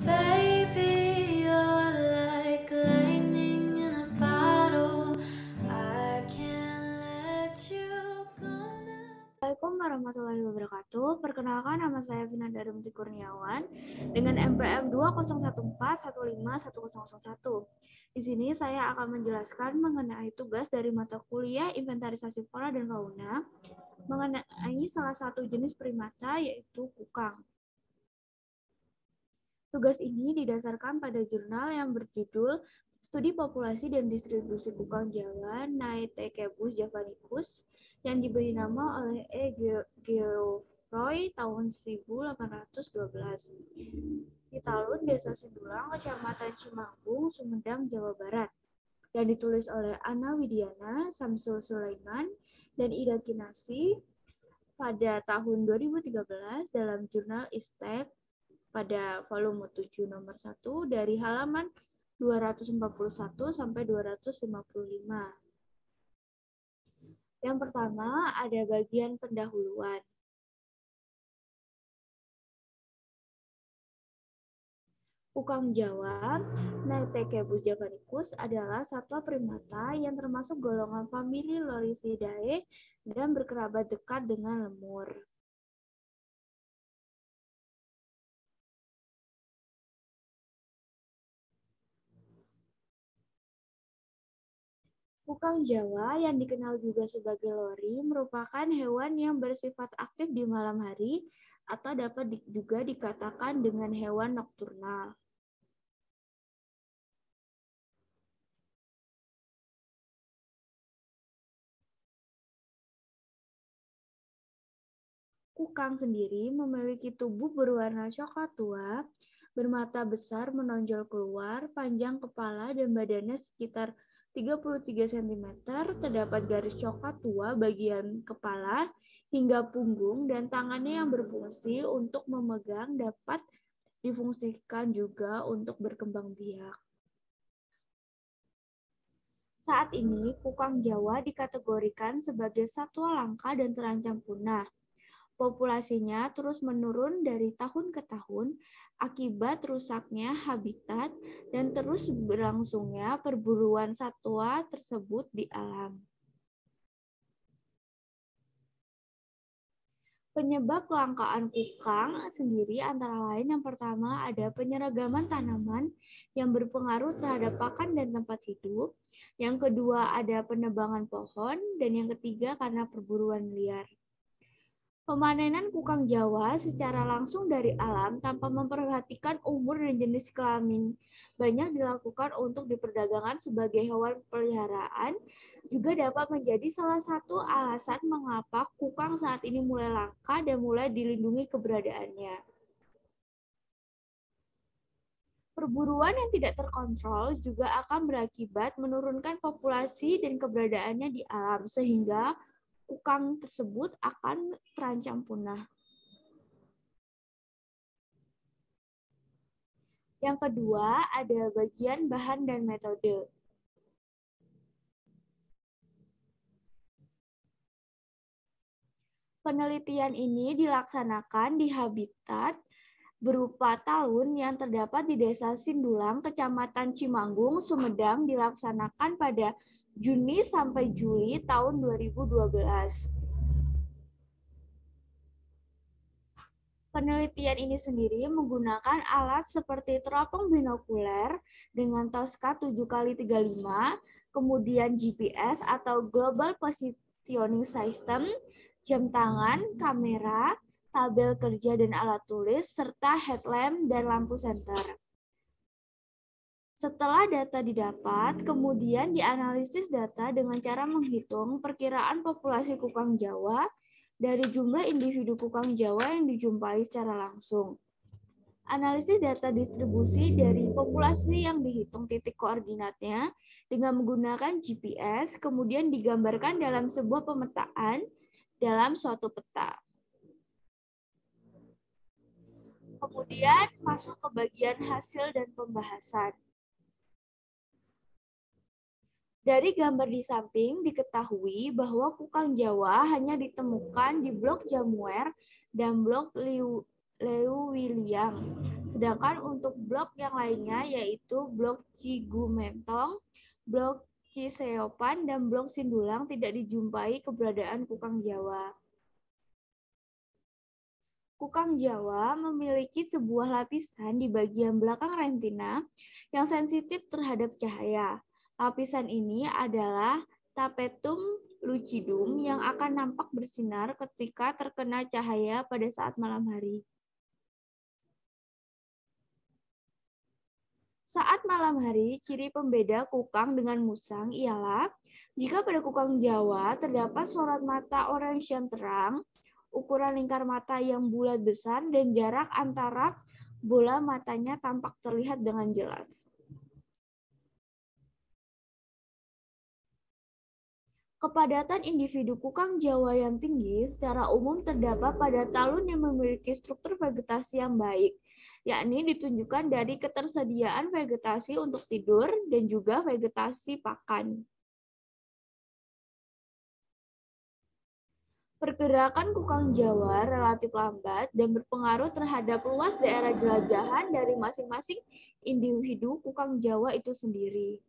Baby, you're like lightning in a bottle. I can't let you go now. Assalamualaikum warahmatullahi wabarakatuh. Perkenalkan, nama saya Vinanda Rumti Kurniawan dengan NPM 201415151001. Di sini saya akan menjelaskan mengenai tugas dari mata kuliah inventarisasi flora dan fauna mengenai salah satu jenis primata yaitu kukang. Tugas ini didasarkan pada jurnal yang berjudul Studi Populasi dan Distribusi Kukang Jawa Naetekeus javanicus yang diberi nama oleh E. Geoffroy tahun 1812 di Talun, Desa Sindulang, Kecamatan Cimanggung, Sumedang, Jawa Barat, yang ditulis oleh Ana Widiana, Samsul Sulaiman, dan Ida Kinasi pada tahun 2013 dalam jurnal Istek pada volume 7 nomor 1 dari halaman 241 sampai 255. Yang pertama ada bagian pendahuluan. Kukang Jawa, Naetekeus javanicus adalah satwa primata yang termasuk golongan famili Lorisidae dan berkerabat dekat dengan lemur. Kukang Jawa yang dikenal juga sebagai lori merupakan hewan yang bersifat aktif di malam hari atau dapat juga dikatakan dengan hewan nokturnal. Kukang sendiri memiliki tubuh berwarna coklat tua, bermata besar menonjol keluar, panjang kepala dan badannya sekitar 33 cm, terdapat garis coklat tua bagian kepala hingga punggung, dan tangannya yang berfungsi untuk memegang dapat difungsikan juga untuk berkembang biak. Saat ini, kukang Jawa dikategorikan sebagai satwa langka dan terancam punah. Populasinya terus menurun dari tahun ke tahun akibat rusaknya habitat dan terus berlangsungnya perburuan satwa tersebut di alam. Penyebab kelangkaan kukang sendiri antara lain yang pertama ada penyeragaman tanaman yang berpengaruh terhadap pakan dan tempat hidup. Yang kedua ada penebangan pohon dan yang ketiga karena perburuan liar. Pemanenan kukang Jawa secara langsung dari alam tanpa memperhatikan umur dan jenis kelamin banyak dilakukan untuk diperdagangkan sebagai hewan peliharaan juga dapat menjadi salah satu alasan mengapa kukang saat ini mulai langka dan mulai dilindungi keberadaannya. Perburuan yang tidak terkontrol juga akan berakibat menurunkan populasi dan keberadaannya di alam sehingga kukang tersebut akan terancam punah. Yang kedua, ada bagian bahan dan metode. Penelitian ini dilaksanakan di habitat berupa talun yang terdapat di Desa Sindulang, Kecamatan Cimanggung, Sumedang, dilaksanakan pada Juni sampai Juli tahun 2012. Penelitian ini sendiri menggunakan alat seperti teropong binokuler dengan Tosca 7x35, kemudian GPS atau Global Positioning System, jam tangan, kamera, tabel kerja dan alat tulis, serta headlamp dan lampu senter. Setelah data didapat, kemudian dianalisis data dengan cara menghitung perkiraan populasi kukang Jawa dari jumlah individu kukang Jawa yang dijumpai secara langsung. Analisis data distribusi dari populasi yang dihitung titik koordinatnya dengan menggunakan GPS, kemudian digambarkan dalam sebuah pemetaan dalam suatu peta. Kemudian masuk ke bagian hasil dan pembahasan. Dari gambar di samping diketahui bahwa kukang Jawa hanya ditemukan di blok Jamuer dan blok Leuwiliang. Sedangkan untuk blok yang lainnya yaitu blok Cigumentong, blok Ciseopan, dan blok Sindulang tidak dijumpai keberadaan kukang Jawa. Kukang Jawa memiliki sebuah lapisan di bagian belakang retina yang sensitif terhadap cahaya. Lapisan ini adalah tapetum lucidum yang akan nampak bersinar ketika terkena cahaya pada saat malam hari. Saat malam hari, ciri pembeda kukang dengan musang ialah jika pada kukang Jawa terdapat sorot mata orange yang terang, ukuran lingkar mata yang bulat besar, dan jarak antara bola matanya tampak terlihat dengan jelas. Kepadatan individu kukang Jawa yang tinggi secara umum terdapat pada talun yang memiliki struktur vegetasi yang baik, yakni ditunjukkan dari ketersediaan vegetasi untuk tidur dan juga vegetasi pakan. Pergerakan kukang Jawa relatif lambat dan berpengaruh terhadap luas daerah jelajahan dari masing-masing individu kukang Jawa itu sendiri.